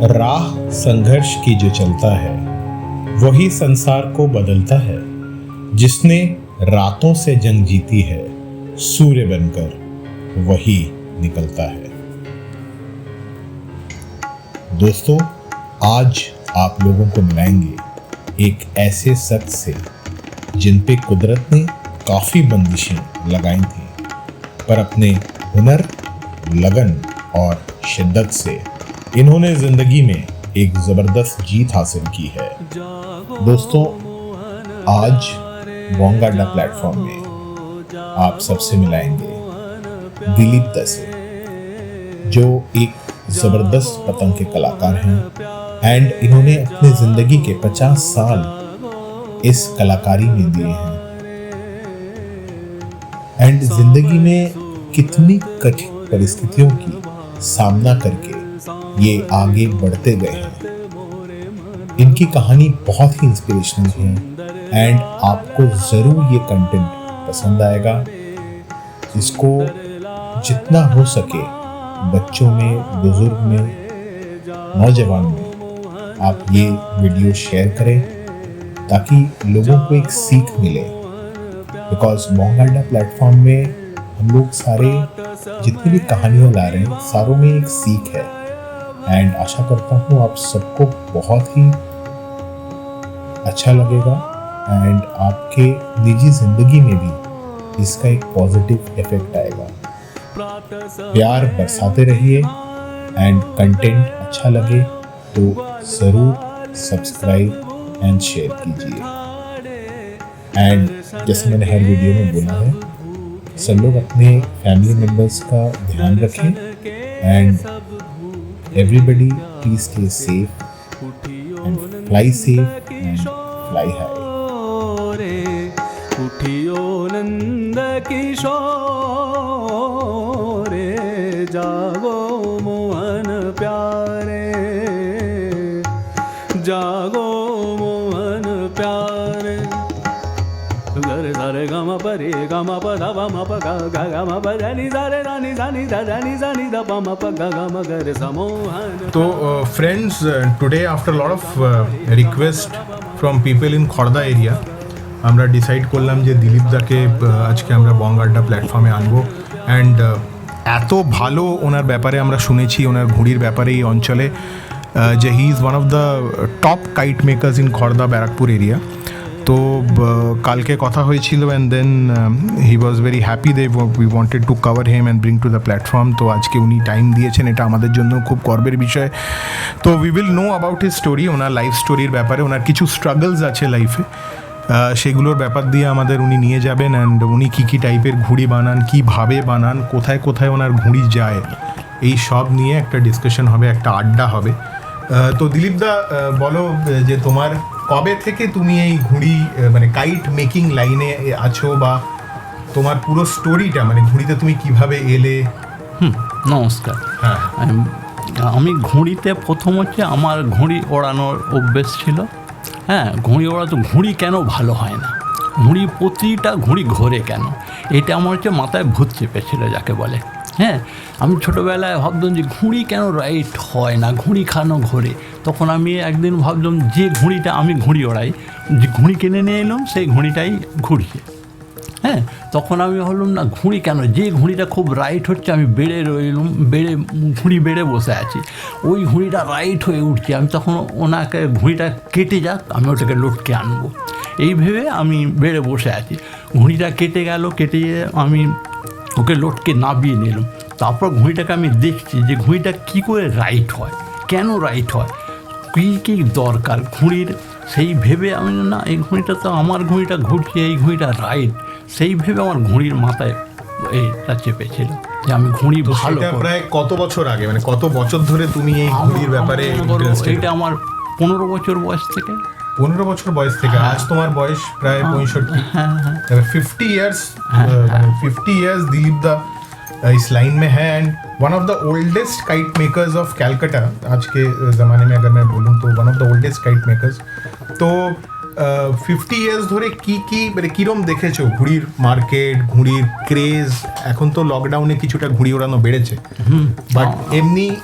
राह संघर्ष की जो चलता है वही संसार को बदलता है। जिसने रातों से जंग जीती है सूर्य बनकर वही निकलता है। दोस्तों, आज आप लोगों को मिलाएंगे एक ऐसे शख्स से जिन पे कुदरत ने काफ़ी बंदिशें लगाई थी, पर अपने हुनर, लगन और शिद्दत से इन्होंने जिंदगी में एक ज़बरदस्त जीत हासिल की है। दोस्तों, आज बोंग अड्डा प्लेटफॉर्म में आप सबसे मिलाएंगे दिलीप दा से, जो एक ज़बरदस्त पतंग के कलाकार हैं एंड इन्होंने अपनी ज़िंदगी के 50 साल इस कलाकारी में दिए हैं। एंड ज़िंदगी में कितनी कठिन परिस्थितियों की सामना करके ये आगे बढ़ते गए हैं। इनकी कहानी बहुत ही इंस्पिरेशनल है एंड आपको ज़रूर ये कंटेंट पसंद आएगा। इसको जितना हो सके बच्चों में, बुजुर्ग में, नौजवान में आप ये वीडियो शेयर करें ताकि लोगों को एक सीख मिले। बिकॉज बोंग अड्डा प्लेटफॉर्म में हम लोग सारे जितनी भी कहानियाँ ला रहे हैं सारों में एक सीख है एंड आशा करता हूँ आप सबको बहुत ही अच्छा लगेगा एंड आपके निजी जिंदगी में भी इसका एक पॉजिटिव इफेक्ट आएगा। प्यार बरसाते रहिए एंड कंटेंट अच्छा लगे तो ज़रूर सब्सक्राइब एंड शेयर कीजिए। एंड जैसे मैंने हर वीडियो में बोला है, सब लोग अपने फैमिली मेम्बर्स का ध्यान रखें and everybody please stay safe and fly safe and fly high. उठियो नंद किशोर, जागो मोहन प्यारे, जागो मोहन प्यारे। गरे सारे गम परे गम प ध प म प ग ग म प ध नि ध रे ध नि ध नि ध ध नि ध नि ध प म प ग ग म ग रे समोहन। तो friends, today after lot of request from people in Khardah area আমরা ডিসাইড করলাম যে দিলীপ দাকে আজকে আমরা বঙ্গ আড্ডা প্ল্যাটফর্মে আনবো। অ্যান্ড এত ভালো ওনার ব্যাপারে আমরা শুনেছি, ওনার ঘুড়ির ব্যাপারে এই অঞ্চলে, যে he is one of the top kite makers in Khardah Barrackpore area. তো কালকে কথা হয়েছিল and then he was very happy they we wanted to cover him and bring to the platform. তো আজকে উনি টাইম দিয়েছেন, এটা আমাদের জন্য খুব গর্বের বিষয়। তো we will know about his story, ওনার লাইফ স্টোরির ব্যাপারে, ওনার কিছু স্ট্রাগলস আছে লাইফে, সেগুলোর ব্যাপার দিয়ে আমাদের উনি নিয়ে যাবেন। অ্যান্ড উনি কী কী টাইপের ঘুড়ি বানান, কীভাবে বানান, কোথায় কোথায় ওনার ঘুড়ি যায়, এই সব নিয়ে একটা ডিসকাশন হবে, একটা আড্ডা হবে। তো দিলীপ দা, বলো যে তোমার কবে থেকে তুমি এই ঘুড়ি মানে কাইট মেকিং লাইনে আছো, বা তোমার পুরো স্টোরিটা, মানে ঘুড়িতে তুমি কিভাবে এলে? নমস্কার। হ্যাঁ, আমি ঘুড়িতে প্রথম হচ্ছে আমার ঘুড়ি ওড়ানোর অভ্যেস ছিল। হ্যাঁ, ঘুড়ি ওড়া তো ঘুড়ি কেন ভালো হয় না, ঘুড়ি প্রতিটা ঘুড়ি ঘোরে কেন, এটা আমার হচ্ছে মাথায় ভূত চেপেছিল যাকে বলে। হ্যাঁ, আমি ছোটোবেলায় ভাবতাম যে ঘুড়ি কেন রাইট হয় না, ঘুড়ি কেন ঘোরে। তখন আমি একদিন ভাবলাম যে ঘুড়িটা আমি ঘুড়ি ওড়াই, যে ঘুড়ি কিনে নিয়ে এলাম সেই ঘুড়িটাই ঘুরছে। হ্যাঁ, তখন আমি ভাবলাম না ঘুড়ি কেন, যে ঘুড়িটা খুব রাইট হচ্ছে আমি বেড়ে রইলাম, ঘুড়ি বেড়ে বসে আছি, ওই ঘুড়িটা রাইট হয়ে উঠছে, আমি তখন ওনাকে ঘুড়িটা কেটে যাক আমি ওটাকে লটকে আনবো, এই ভেবে আমি বেড়ে বসে আছি। ঘুড়িটা কেটে গেল, কেটে আমি ওকে লটকে নামিয়ে নিলাম। তারপর ঘুড়িটাকে আমি দেখছি যে ঘুড়িটা কী করে রাইট হয়, কেন রাইট হয়, কী কী দরকার ঘুড়ির, সেই ভেবে আমি না এই ঘুড়িটা তো আমার ঘুড়িটা ঘুরছে, এই ঘুড়িটা রাইট, সেই ভেবে আমার ঘুড়ির মাথায় এটা চেপেছিল যে আমি ঘুড়ি ভালো। প্রায় কত বছর আগে, মানে কত বছর ধরে তুমি এই ঘুড়ির ব্যাপারে? এটা আমার 15 বছর বয়স থেকে। 15 বছর বয়স থেকে? আজ তোমার বয়স প্রায় 65। হ্যাঁ, 50 years, 50 years दिलीप दा इस लाइन में है and one of the oldest kite makers of Calcutta. आज के ज़माने में अगर मैं बोलूँ तो one of the oldest kite makers. तो 50 ইয়ার্স ধরে কি মানে কিরম দেখেছো ঘুড়ির মার্কেট, ঘুড়ির ক্রেজ? এখন তো লকডাউনে কিছুটা ঘুড়ি ওড়ানো বেড়েছে, বাট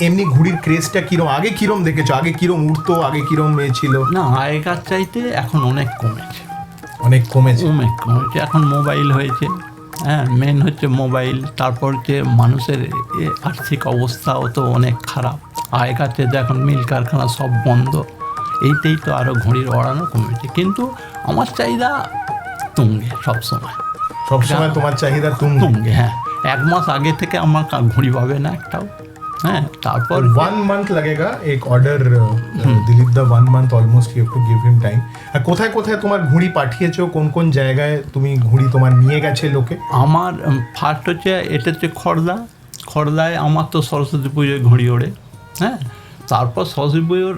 এমনি ঘুড়ির ক্রেজটা কিরম, আগে কিরম দেখেছো? আগে কিরম উঠতো, আগে কিরম ছিল? না, আগেকার চাইতে এখন অনেক কমেছে। এখন মোবাইল হয়েছে, হ্যাঁ, মেন হচ্ছে মোবাইল। তারপর যে মানুষের আর্থিক অবস্থাও তো অনেক খারাপ। আগেকার চাইতে এখন মিল কারখানা সব বন্ধ, এইতেই তো আরও ঘুড়ির ওড়ানো কমেছে। কিন্তু আমার চাহিদা তুঙ্গে সবসময়। তোমার চাহিদা তুঙ্গে, হ্যাঁ। 1 মাস আগে থেকে আমার ঘুড়ি পাবে না একটাও, হ্যাঁ। তারপর 1 month लगेगा एक order Dilip da, 1 month almost you have to give him time. আর কোথায় কোথায় তোমার ঘুড়ি পাঠিয়েছো, কোন কোন জায়গায় তুমি ঘুড়ি তোমার নিয়ে গেছে লোকে? আমার ফার্স্ট হচ্ছে এটা হচ্ছে খড়দায় আমার তো সরস্বতী পুজোয় ঘুড়ি ওড়ে, হ্যাঁ। তারপর সরস্বতী পুজোর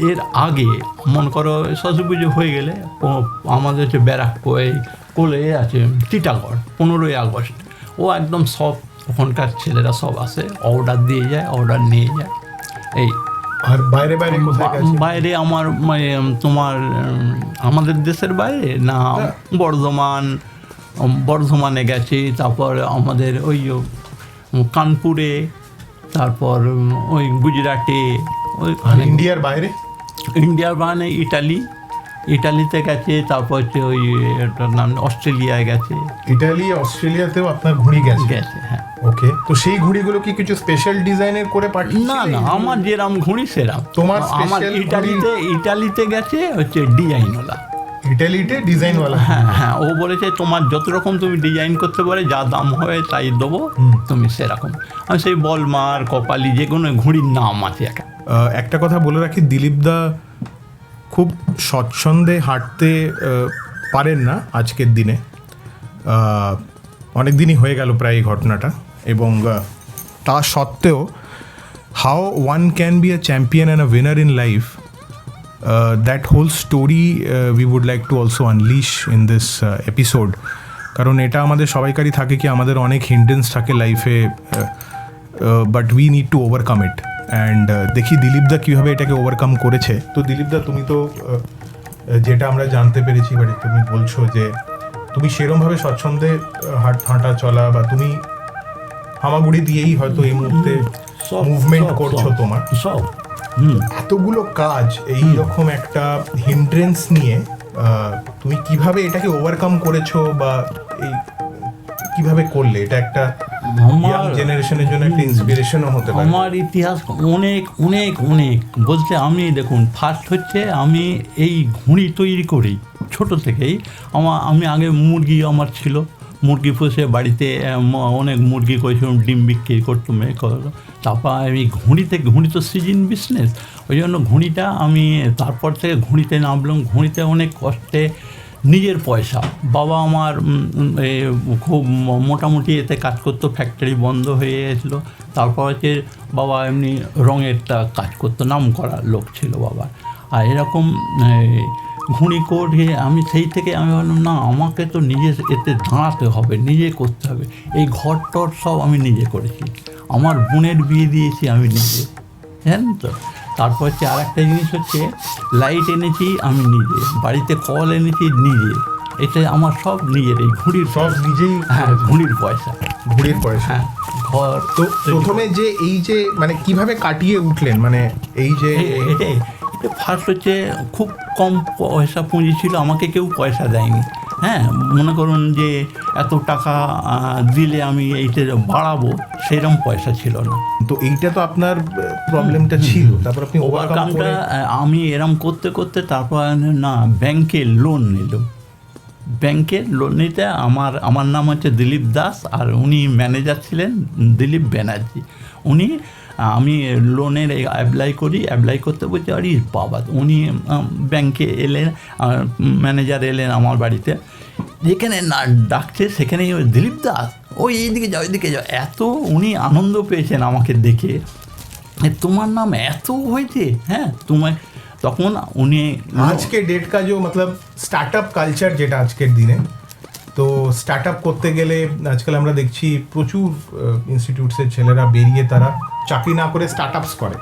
এর আগে মনে করো সরস্বতী পুজো হয়ে গেলে আমাদের হচ্ছে ব্যারাকপুর কোলে আছে টিটাগড় 15ই আগস্ট, ও একদম সব ওখানকার ছেলেরা সব আসে, অর্ডার দিয়ে যায়, অর্ডার নিয়ে যায়। এই আর বাইরে বাইরে আমার তোমার আমাদের দেশের বাইরে না, বর্ধমানে গেছি, তারপর আমাদের ওই কানপুরে, তারপর ওই গুজরাটে, ওই ইন্ডিয়ার বাইরে ইটালিতে গেছে, তারপর হচ্ছে ওই এটার নাম অস্ট্রেলিয়ায় গেছে। অস্ট্রেলিয়াতেও আপনার ঘুড়ি গেছে, হ্যাঁ। ওকে, তো সেই ঘুড়িগুলো কি কিছু স্পেশাল ডিজাইনের করে পাঠিয়েছে? না, আমার যেরাম ঘুড়ি সেরাম। তোমার আমার ইটালিতে গেছে হচ্ছে ডিজাইনওয়ালা, ইটালিতে ডিজাইনওয়ালা, হ্যাঁ। ও বলেছে তোমার যত রকম তুমি ডিজাইন করতে পারে, যা দাম হয় তাই দেবো, তুমি সেরকম। আমি সেই বলমার, কপালি, যে কোনো ঘুড়ির নাম আছে। একটা কথা বলে রাখি, দিলীপ দা খুব স্বচ্ছন্দে হাঁটতে পারেন না আজকের দিনে, অনেক দিনই হয়ে গেল প্রায় এই ঘটনাটা, এবং তা সত্ত্বেও how one can be a champion and a winner in life, that whole story we would like to also unleash in this episode. কারণ এটা আমাদের সবাইকারই থাকে কি আমাদের অনেক হিন্ডেন্স থাকে লাইফে, but we need to overcome it. And দেখি দিলীপদা কীভাবে এটাকে ওভারকাম করেছে। তো দিলীপদা, তুমি তো যেটা আমরা জানতে পেরেছি, বাট তুমি বলছো যে তুমি সেরমভাবে স্বচ্ছন্দে হাঁটা চলা, বা তুমি হামাগুড়ি দিয়েই হয়তো এই মুহূর্তে মুভমেন্ট করছো তোমার সব। এতগুলো কাজ, এই রকম একটা হিন্ড্রেন্স নিয়ে তুমি কিভাবে এটাকে ওভারকাম করেছো, বা এই কিভাবে করলে? এটা একটা ইয়াং জেনারেশনের জন্য একটা ইন্সপিরেশনও হতে পারে। আমার ইতিহাস অনেক অনেক অনেক বলতে, আমি দেখুন ফার্স্ট হচ্ছে আমি এই ঘুড়ি তৈরি করি ছোট থেকেই। আমি আগে মুরগি আমার ছিল, মুরগি পুষে বাড়িতে অনেক মুরগি করেছিলাম, ডিম বিক্রি করতাম। তারপর আমি ঘুড়ি তো সিজন বিজনেস, ওই জন্য ঘুড়িটা আমি তারপর থেকে ঘুড়িতে নামলাম। ঘুড়িতে অনেক কষ্টে নিজের পয়সা, বাবা আমার খুব মোটামুটি এতে কাজ করতো, ফ্যাক্টরি বন্ধ হয়ে গেছিলো। তারপর হচ্ছে বাবা এমনি রঙেরটা কাজ করতো, নাম করা লোক ছিল বাবার। আর এরকম ঘুড়ি করে আমি সেই থেকে আমি ভাবলাম না, আমাকে তো নিজে এতে দাঁড়াতে হবে, নিজে করতে হবে। এই ঘর টর সব আমি নিজে করেছি, আমার বোনের বিয়ে দিয়েছি আমি নিজে, জানেন তো। তারপর হচ্ছে আর একটা জিনিস হচ্ছে লাইট এনেছি আমি নিজে, বাড়িতে কল এনেছি নিজে, এটা আমার সব নিজের। এই ঘুড়ির সব নিজেই, হ্যাঁ, ঘুড়ির পয়সা, হ্যাঁ। ঘর তো প্রথমে যে এই যে মানে কিভাবে কাটিয়ে উঠলেন, মানে এই যে এটাই ফার্স্ট হচ্ছে খুব কম পয়সা পুঁজি ছিল, আমাকে কেউ পয়সা দেয়নি। হ্যাঁ, মনে করুন যে এত টাকা দিলে আমি এইটা বাড়াবো, সেরকম পয়সা ছিল না। তো এইটা তো আপনার প্রবলেমটা ছিল, তারপর আপনি ওভারকামটা আমি এরম করতে করতে তারপর না ব্যাংকে লোন নিলাম। ব্যাংকের লোন নিতে আমার নাম হচ্ছে দিলীপ দাস, আর উনি ম্যানেজার ছিলেন দিলীপ ব্যানার্জি। আমি লোনের অ্যাপ্লাই করতে বলছি, আরে বাবা, উনি ব্যাংকে এলেন, ম্যানেজার এলেন আমার বাড়িতে, যেখানে না ডাকছে সেখানেই দিলীপ দাস, ওই এইদিকে যাও। এত উনি আনন্দ পেয়েছেন আমাকে দেখে, তোমার নাম এত হয়েছে, হ্যাঁ তোমার। তখন উনি আজকে ডেট কা যে মতলব স্টার্ট আপ কালচার যেটা আজকের দিনে, তো স্টার্ট আপ করতে গেলে আজকাল আমরা দেখছি প্রচুর ইনস্টিটিউটসের ছেলেরা বেরিয়ে তারা চাকরি না করে স্টার্ট আপস করে।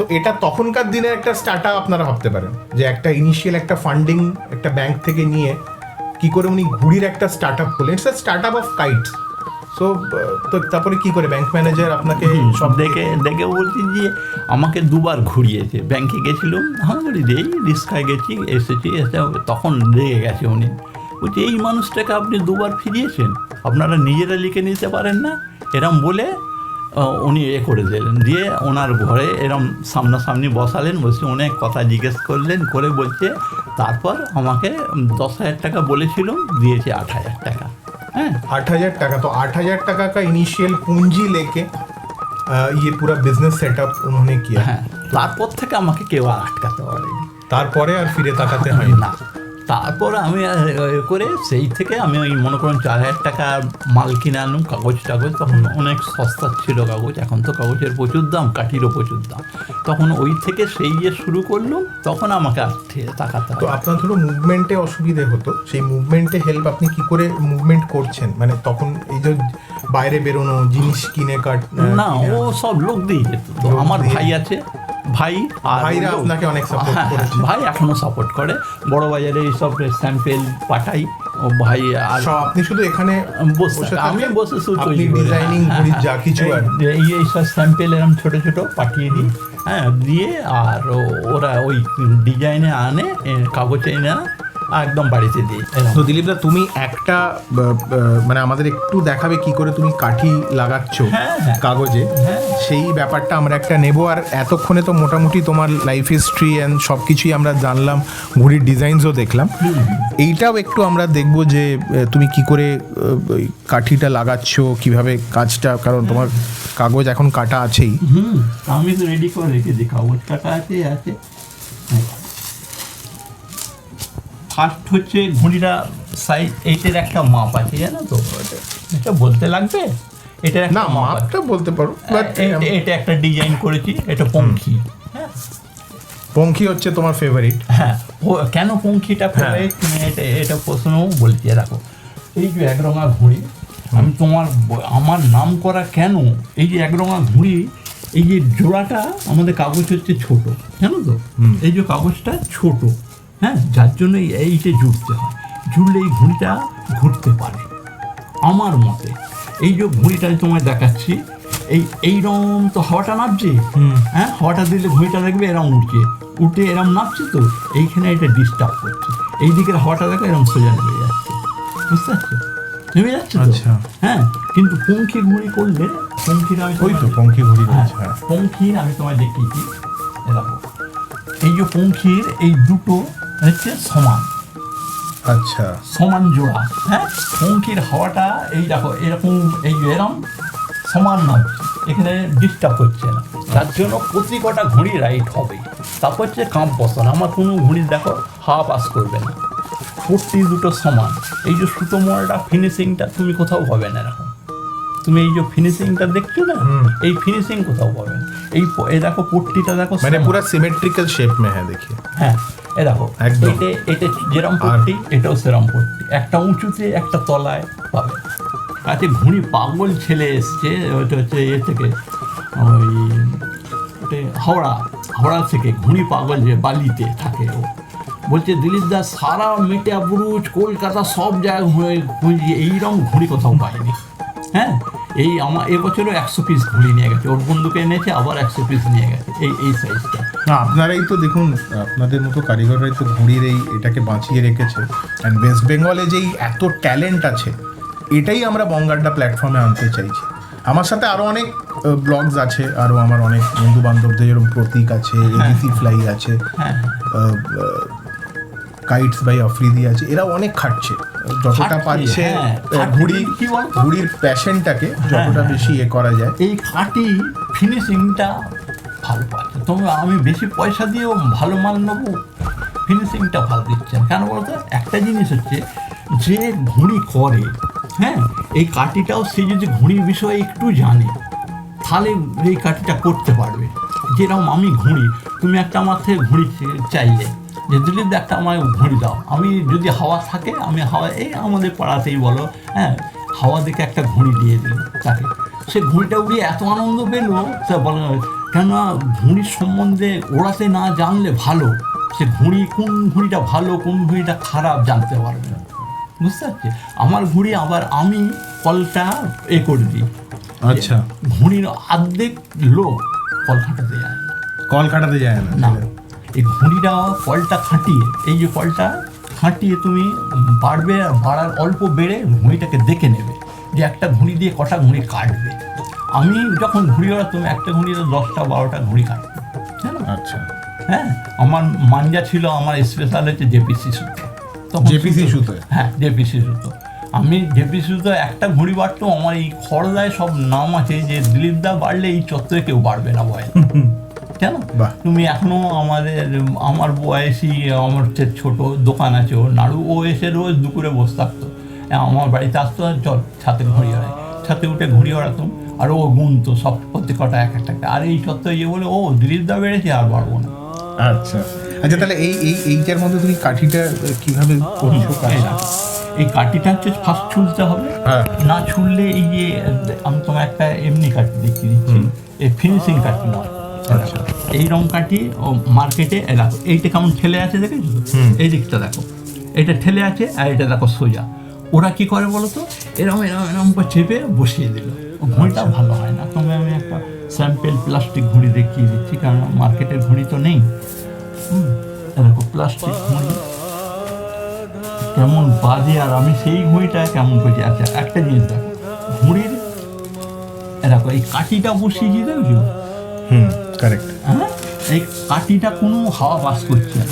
তো এটা তখনকার দিনে একটা স্টার্ট আপ আপনারা ভাবতে পারেন, যে একটা ইনিশিয়াল একটা ফান্ডিং একটা ব্যাংক থেকে নিয়ে কি করে উনি ঘুড়ির একটা স্টার্ট আপ করলেন। It's a start up of kites. So তো তারপরে কি করে ব্যাংক ম্যানেজার আপনাকে সব দেখে বলছি যে আমাকে দুবার ঘুরিয়েছে। ব্যাংকে গেছিলাম, বলি এই রিস্কায় গেছি, এসেছি, তখন রেগে গেছে উনি। বলছি এই মানুষটাকে আপনি দুবার ফিরিয়েছেন, আপনারা নিজেরা লিখে নিতে পারেন না, এরম বলে উনি করে দিলেন। দিয়ে ওনার ঘরে এরম সামনাসামনি বসালেন, বসে অনেক কথা জিজ্ঞেস করলেন, করে বলছে তারপর আমাকে 10,000 টাকা বলেছিল, দিয়েছে 8,000 টাকা। হ্যাঁ, 8,000 টাকা। तो 8,000 টাকা का इनिशियल पूंजी लेके ये पूरा बिजनेस सेटअप उन्होंने किया। হ্যাঁ, তারপর থেকে আমাকে কেউ আর আটকাতে পারেনি। তারপরে আর ফিরে তাকাতে হয় না, তারপর আমি করে সেই থেকে আমি ওই মনে করুন 4,000 টাকা মাল কিনে আনলাম, কাগজ টাগজ। তখন অনেক সস্তা ছিল কাগজ, এখন তো কাগজের প্রচুর দাম, কাঠিরও প্রচুর দাম। তখন ওই থেকে সেই যে শুরু করলাম, তখন আমাকে আর তাকাতে। তো আপনার ধরো মুভমেন্টে অসুবিধে হতো, সেই মুভমেন্টে হেল্প আপনি কি করে মুভমেন্ট করছেন? মানে তখন এই যে বাইরে বেরোনো, জিনিস কিনে না, ও সব লোক দিয়ে যেত। তো আমার ভাই আছে, ভাইরা আপনাকে অনেক সাপোর্ট করেছে। ভাই এখনো সাপোর্ট করে, বড় বাজারে এইসব স্যাম্পেল পাঠাই, ও ভাই। আর আপনি শুধু এখানে বসে, আমি বসে আপনি ডিজাইনিং করি যা কিছু আর এই সব স্যাম্পেল এরকম ছোট ছোট পাঠিয়ে দিই। হ্যাঁ, দিয়ে আর ওরা ওই ডিজাইনে আনে, কাগজে এনে একদম বাড়িতে দিই। তো দিলীপদা, তুমি একটা মানে আমাদের একটু দেখাবে কি করে তুমি কাঠি লাগাচ্ছ কাগজে, সেই ব্যাপারটা আমরা একটা নেব। আর এতক্ষণে তো মোটামুটি তোমার লাইফ হিস্ট্রি অ্যান্ড সব কিছুই আমরা জানলাম, ঘুড়ির ডিজাইনসও দেখলাম। এইটাও একটু আমরা দেখব যে তুমি কি করে কাঠিটা লাগাচ্ছ, কিভাবে কাজটা, কারণ তোমার কাগজ এখন কাটা আছেই। আমি তো রেডি করে রেখেছি, কাগজ কাটা আছে। ফার্স্ট হচ্ছে ঘুড়িটা সাইজ, এইটার একটা মাপ আছে, জানো তো? এটা বলতে লাগবে, এটার একটা মাপটা বলতে পারো। এটা একটা ডিজাইন করেছি, এটা পঙ্খী। হ্যাঁ, পঙ্খী হচ্ছে তোমার ফেভারিট। হ্যাঁ, কেন পঙ্খীটা ফেভারিট এটা প্রশ্নও বলছি। দেখো, এই যে একরঙা ঘুড়ি, আমি আমার নাম করা কেন, এই যে একরঙা ঘুড়ি, এই যে জোড়াটা আমাদের কাগজ হচ্ছে ছোট, জানো তো? এই যে কাগজটা ছোট, হ্যাঁ, যার জন্য এইটা জুড়তে হয়। জুড়লে এই ঘুড়িটা ঘুরতে পারে আমার মতে। এই যে ঘুড়িটা তোমায় দেখাচ্ছি, এইরকম তো হাওয়াটা নামছে, হ্যাঁ, হাওয়াটা দিলে ঘুড়িটা দেখবে এরম উঠে এরম নামছে, তো এইখানে এটা ডিস্টার্ব করছে। এই দিকের হাওয়াটা দেখো এরম সোজা নেমে যাচ্ছে, বুঝতে পারছো? নেমে যাচ্ছে তো, হ্যাঁ। কিন্তু পঙ্খী ঘুড়ি করলে, পঙ্খীর আমি তোমায় দেখিয়েছি। দেখো, এই যে পঙ্খীর এই দুটো হচ্ছে সমান, আচ্ছা, সমান জোড়া। হ্যাঁ, পঙ্খীর হাওয়াটা এই দেখো এরকম, এই যে এরম সমান নামছে, এখানে ডিস্টার্ব হচ্ছে না, তার জন্য প্রতি কটা ঘুড়ি রাইট হবে। তারপর হচ্ছে কাঁপ বসানো, আমার কোনো ঘুড়ি দেখো হাওয়া পাস করবে না, পট্টি দুটো সমান। এই যে সুতো মোড়াটা, ফিনিশিংটা তুমি কোথাও পাবে না এরকম। তুমি এই যে ফিনিশিংটা দেখছো না, এই ফিনিশিং কোথাও পাবে না। এই দেখো পট্টিটা দেখো, মানে পুরো সিমেট্রিক্যাল শেপ মে হ্যাঁ, দেখি। হ্যাঁ, এ দেখো, এটা যেরকম পট্টি, এটাও সেরকম পট্টি, একটা উঁচুতে একটা তলায় পাবে। আচ্ছা, ঘুড়ি পাগল ছেলে এসছে, ওইটা হচ্ছে থেকে ওই হাওড়া থেকে ঘুড়ি পাগল, যে বালিতে থাকে, ও বলছে দিলীপ দা সারা মেটা বুরুজ কলকাতা সব জায়গায় খুঁজি, এইরকম ঘুড়ি কোথাও পাইনি। হ্যাঁ, এই আমার এবছরও 100 পিস ঘুড়ি নিয়ে গেছে, ওর বন্ধুকে এনেছে, আবার 100 পিস নিয়ে গেছে এই সাইজটা। না, আপনারাই তো দেখুন, আপনাদের মতো কারিগররাই তো ঘুড়ির এটাকে বাঁচিয়ে রেখেছে। অ্যান্ড ওয়েস্ট বেঙ্গলে যেই এত ট্যালেন্ট আছে, এটাই আমরা বং আড্ডা প্ল্যাটফর্মে আনতে চাইছি। আমার সাথে আরও অনেক ব্লগস আছে, আরও আমার অনেক বন্ধু বান্ধবদের, যেরকম প্রতীক আছে, এডিসি ফ্লাই আছে, কাইটস বাই আফ্রিদি আছে, এরাও অনেক খাটছে, যতটা পাচ্ছে ঘুড়ির প্যাশনটাকে যতটা বেশি করা যায়। এই খাঁটি ফিনিশিংটা ভালো পাচ্ছে তোমরা। আমি বেশি পয়সা দিয়েও ভালো মাল নেবো, ফিনিশিংটা ভালো দিচ্ছেন কেন বলতো? একটা জিনিস হচ্ছে, যে ঘুড়ি করে, হ্যাঁ, এই কাঠিটাও সে যদি ঘুড়ির বিষয়ে একটু জানে, তাহলে এই কাঠিটা করতে পারবে। যেরকম আমি ঘুড়ি, তুমি একটা আমার থেকে ঘুড়ি চাইলে, যে দিলীপ একটা আমায় ঘুড়ি দাও, আমি যদি হাওয়া থাকে, আমি হাওয়া, এই আমাদের পাড়াতেই বলো, হ্যাঁ, হাওয়া দেখে একটা ঘুড়ি দিয়ে দিল তাকে। সে ঘুড়িটা উড়িয়ে এত আনন্দ পেল, তা বলা কেননা ঘুড়ির সম্বন্ধে ওড়াতে না জানলে ভালো, সে ঘুড়ি কোন ঘুড়িটা ভালো কোন ঘুড়িটা খারাপ জানতে পারবে না, বুঝতে পারছি। আমার ঘুড়ি আবার আমি কলটা করে দিই। আচ্ছা, ঘুড়ির অর্ধেক লোক কল খাটাতে যায় না। কল কাটাতে যায় না? না, এই ঘুড়িটা কলটা খাটিয়ে, এই যে কলটা খাটিয়ে তুমি বাড়বে, বাড়ার অল্প বেড়ে ঘুড়িটাকে দেখে নেবে যে একটা ঘুড়ি দিয়ে কটা ঘুড়ি কাটবে। আমি যখন ঘুড়ি ওড়াতাম একটা ঘুড়িতে 10টা 12টা ঘুড়ি কাটতো, জানো? আচ্ছা, হ্যাঁ, আমার মাঞ্জা ছিল, আমার স্পেশাল হচ্ছে জেপিসি সুতো। জেপিসি সুতো? হ্যাঁ, জেপিসি সুতো। আমি জেপিসি সুতো একটা ঘুড়ি বাড়তো। আমার এই খড়দায় সব নাম আছে যে দিলীপ দা বাড়লে এই চত্বরে কেউ বাড়বে না ভয়। কেন? তুমি এখনো আমার বয়সী, আমার ছোট দোকান আছে ও নাড়ু, ও এসে রোজ দুপুরে বসে থাকতো, আমার বাড়িতে আসতো, আর চল ছাতে ঘুড়ি ওড়াই, ছাতে উঠে ঘুড়ি ওড়াতাম, আর ও গুনতো সব প্রত্যেক কটা এক একটা। আর এই চত্বরে ইয়ে বলে ও দিলীপ দা বেড়েছে আর বাড়বো না। আচ্ছা আচ্ছা, তাহলে এইটার মধ্যে তুমি কাঠিটা কিভাবে করছো? এই কাঠিটা হচ্ছে ফার্স্ট ছুলতে হবে, না ছুললে এই যে আমি তোমার একটা এমনি কাঠি দেখিয়ে দিচ্ছি, এই ফিনিশিং কাঠি নয়। আচ্ছা, এই রকম কাঠি ও মার্কেটে দেখো, এইটা কেমন ঠেলে আছে দেখেছো? এই দিকটা দেখো, এটা ঠেলে আছে, আর এটা দেখো সোজা। ওরা কি করে বলো তো, এরকম এরকম এরকম করে চেপে বসিয়ে দিল, ঘুড়িটা ভালো হয় না। তবে আমি একটা স্যাম্পেল প্লাস্টিক ঘুড়ি দেখিয়ে দিচ্ছি, কারণ মার্কেটের ঘুড়ি তো নেই। দেখো প্লাস্টিক ঘুড়ি কেমন বাজে, আর আমি সেই ঘুড়িটা কেমন করছি। আচ্ছা, একটা জিনিস দেখো, ঘুড়ির দেখো এই কাঠিটা বসিয়েছি দেখছো? কারেক্ট। হ্যাঁ, এই কাঠিটা কোনো হাওয়া পাস করছে না।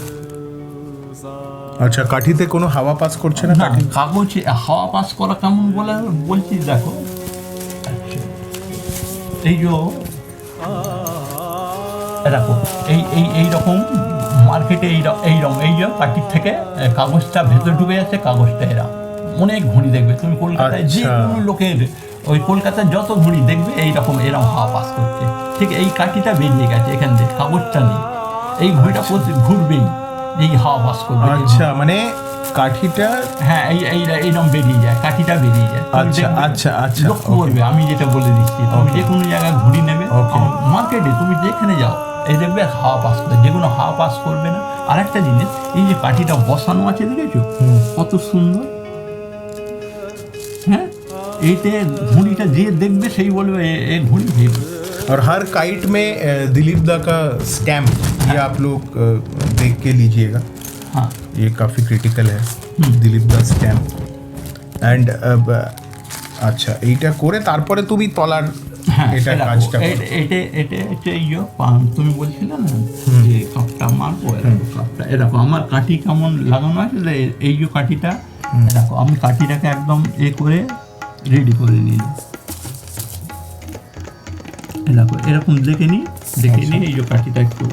আচ্ছা, কাঠিতে কোনো হাওয়া পাস করছে না? কাগজে হাওয়া পাস করা কেমন বলছি দেখো। এই যে দেখো, এইরকম মার্কেটে এইরকম এই যে কাঠির থেকে কাগজটা ভেতরে ঢুকে যাচ্ছে, কাগজটা এরা অনেক ঘুড়ি দেখবে তুমি কলকাতায়, যে কোনো লোকের ওই কলকাতায় যত ঘুড়ি দেখবে এইরকম এরকম হাওয়া পাস করছে। ঠিক এই কাঠিটা বেরিয়ে গেছে এখান থেকে, কাগজটা নেই, এই ঘুড়িটা ঘুরবেই, এই হাওয়া পাস করবে। আচ্ছা, মানে কাঠিটা, হ্যাঁ, এইরকম বেরিয়ে যায়, কাঠিটা বেরিয়ে যায়। আচ্ছা আচ্ছা আচ্ছা, লক্ষ্য করবে, আমি যেটা বলে দিচ্ছি, তুমি যে কোনো জায়গায় ঘুড়ি নেবে মার্কেটে, তুমি যেখানে যাও এই দেখবে হাওয়া পাস করে, যেগুলো হাওয়া পাস করবে না। আর একটা জিনিস, এই যে কাঠিটা বসানো আছে দেখেছো কত সুন্দর। হ্যাঁ, এইতে ঘুড়িটা যে দেখবে সেই বলবে এ ঘুড়ি হেভি। और हर काइट में दिलीप दा का स्टैम्प ये आप लोग देख के लीजिएगा। हाँ, ये काफ़ी क्रिटिकल है, दिलीप दा स्टैम्प। एंड আচ্ছা, এইটা করে তারপরে তুমি তলার এটা কাজটা করো। এটা হচ্ছে এই যে তুমি বলছিলে না যে কাপটা মারবো, কাপটা এরকম আমার কাঠি কেমন লাগানো আছে, এই যে কাঠিটা দেখো, আমি কাঠিটাকে একদম করে রেডি করে নিই। দেখো এরকম দেখে নিই, এই যে কাঠিটা একটু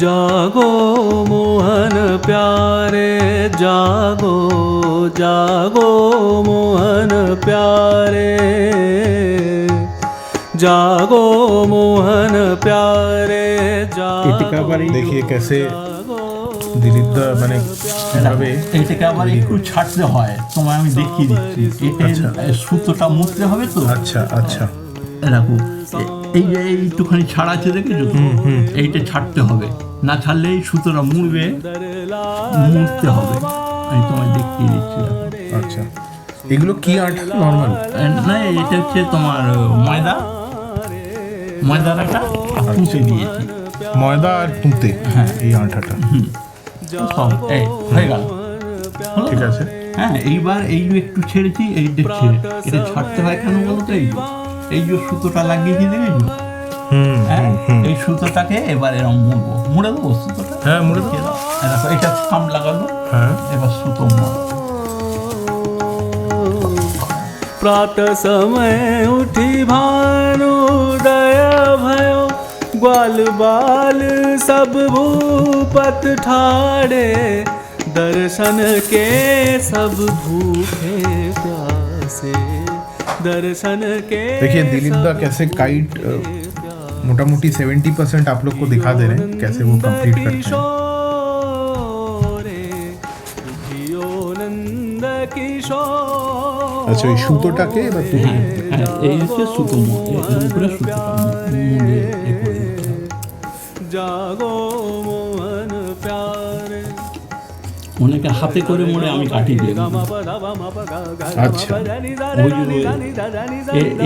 जागो मोहन प्यारे, जागो जागो मोहन प्यारे, जागो मोहन प्यारे, जागो। देखिए कैसे দিলীপ দা মানে কিভাবে এটাকে আবার একটু ছাড়তে হয়, তোমায় আমি দেখিয়ে দিচ্ছি। এটা সুতোটা মুছতে হবে তো। আচ্ছা আচ্ছা, দেখো এই যে এইটুখানি ছাড়া আছে দেখেছো, এইটা ছাড়তে হবে, না ছাড়লে এই সুতোটা মুড়তে হবে। আমি তোমায় দেখিয়ে দিচ্ছি। আচ্ছা, এগুলো কি আর্ট? নর্মাল না, এটা হচ্ছে তোমার ময়দার একটা পুঁতে দিয়েছি, ময়দা আর পুঁতে। হ্যাঁ, এই আঠাটা সব হয়ে গেল, ঠিক আছে। হ্যাঁ, এইবার এই একটু ছেড়েছি, এইটা এটা ছাড়তে হয় কেন বলতো, এই যে সুতোটা লাগিয়েছি দেখেছো, এই সুতোটাকে এবার এরকম মুড়ে দেবো সুতোটা। হ্যাঁ, মুড়ে দেবো। দেখো এটা খাম লাগালো, এবার সুতো মুড়ে। प्रात समय उठी भानुदय भयो, ग्वाल बाल सब भूपत ठाड़े, दर्शन के सब भूखे प्यासे, दर्शन के। देखिए दिलीप दा कैसे काइट मोटामोटी 70% आप लोग को दिखा दे रहे हैं कैसे वो कंप्लीट करते हैं। আচ্ছা এই সুতোটাকে এবার তুমি এই হচ্ছে সুতো উপরে সুতোটা মুড়ে জাগো মন প্যারে অনেকে হাতে করে মুড়ে আমি কাটি দিই। আচ্ছা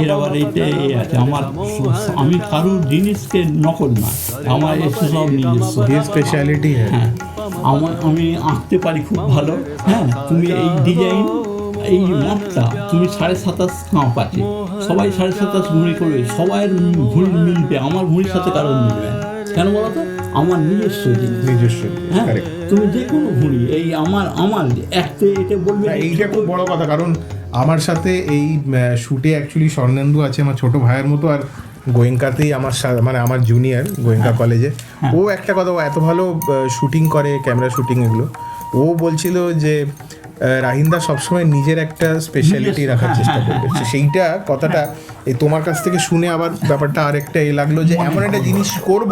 এর আবার এইটা এই আছে আমার, আমি কারোর জিনিসকে নকল না, আমার এসে সব নিজস্ব স্পেশালিটি হ্যাঁ। আমি আঁকতে পারি খুব ভালো। হ্যাঁ, তুমি এই ডিজাইন এই মাপটা তুমি 27.5 কাপ আছে, সবাই 27.5 ঘুড়ি করবে, সবাই ঘুড়ি মিলবে, আমার ঘুড়ির সাথে কারোর মিলবে না। কেন বলো তো? আমার নিজস্ব জিনিস, নিজস্ব। হ্যাঁ, তুমি যে কোনো ঘুড়ি এই আমার একটা এটা বলবে। এইটা খুব বড় কথা, কারণ আমার সাথে এই শুটে অ্যাকচুয়ালি স্বর্ণেন্দু আছে আমার ছোট ভাইয়ের মতো, আর গোয়েঙ্কাতেই আমার মানে আমার জুনিয়র গোয়েঙ্কা কলেজে। ও একটা কথা, ও এত ভালো শুটিং করে, ক্যামেরা শুটিং এগুলো। ও বলছিল যে রাহিনদা সবসময় নিজের একটা স্পেশালিটি রাখার চেষ্টা করবে। সেইটা কথাটা এই তোমার কাছ থেকে শুনে আবার ব্যাপারটা আরেকটা লাগলো যে এমন একটা জিনিস করব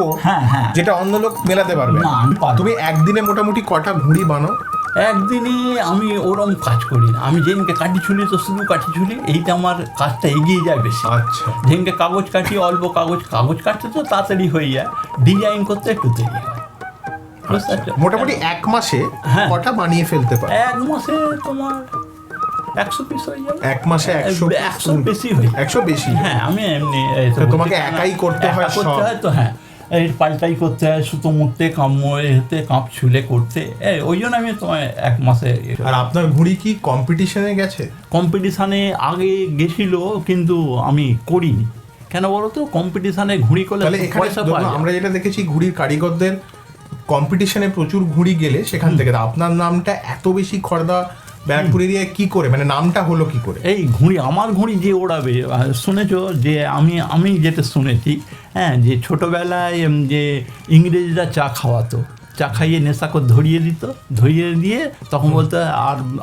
যেটা অন্য লোক মেলাতে পারবে। তুমি একদিনে মোটামুটি কটা ঘুড়ি বানাও? একদিনে আমি ওরম কাজ করি না। আমি যেদিনকে কাঠি ছুলি তো শুধু কাঠি ছুলি, এইটা আমার কাজটা এগিয়ে যায় বেশি। আচ্ছা, যেদিনকে কাগজ কাটি অল্প কাগজ কাটতে তো তাড়াতাড়ি হয়ে যায়, ডিজাইন করতে একটু দেরি হয়। মোটামুটি এক মাসে কটা বানিয়ে ফেলতে পারো? এক মাসে তোমার 100 পিস হয়ে যাবে। এক মাসে 100 বেশি হয়ে 100 বেশি? হ্যাঁ, আমি এমনি তোমাকে একাই করতে হয় সব? তো হ্যাঁ, এই পাল্টাই করতে হয়, সুতো মুড়তে, কাপ ছুলে করতে, ওই জন্য আমি তোমার এক মাসে। আর আপনার ঘুড়ি কি কম্পিটিশনে গেছে? কম্পিটিশানে আগে গেছিল, কিন্তু আমি করিনি। কেন বলো তো? কম্পিটিশানে ঘুড়ি করলে পয়সা পাওয়া যায়। আমরা যেটা দেখেছি ঘুড়ির কারিগরদের কম্পিটিশনে প্রচুর ঘুড়ি গেলে সেখান থেকে। আপনার নামটা এত বেশি খড়দা ব্যারাকপুর এরিয়ায় কি করে, মানে নামটা হলো কি করে? এই ঘুড়ি, আমার ঘুড়ি যে ওড়াবে, শুনেছো যে আমি যেটা শুনেছি, হ্যাঁ, যে ছোটোবেলায় যে ইংরেজরা চা খাওয়াতো, চা খাইয়ে নেশা করে ধরিয়ে দিত, ধরিয়ে দিয়ে তখন বলতো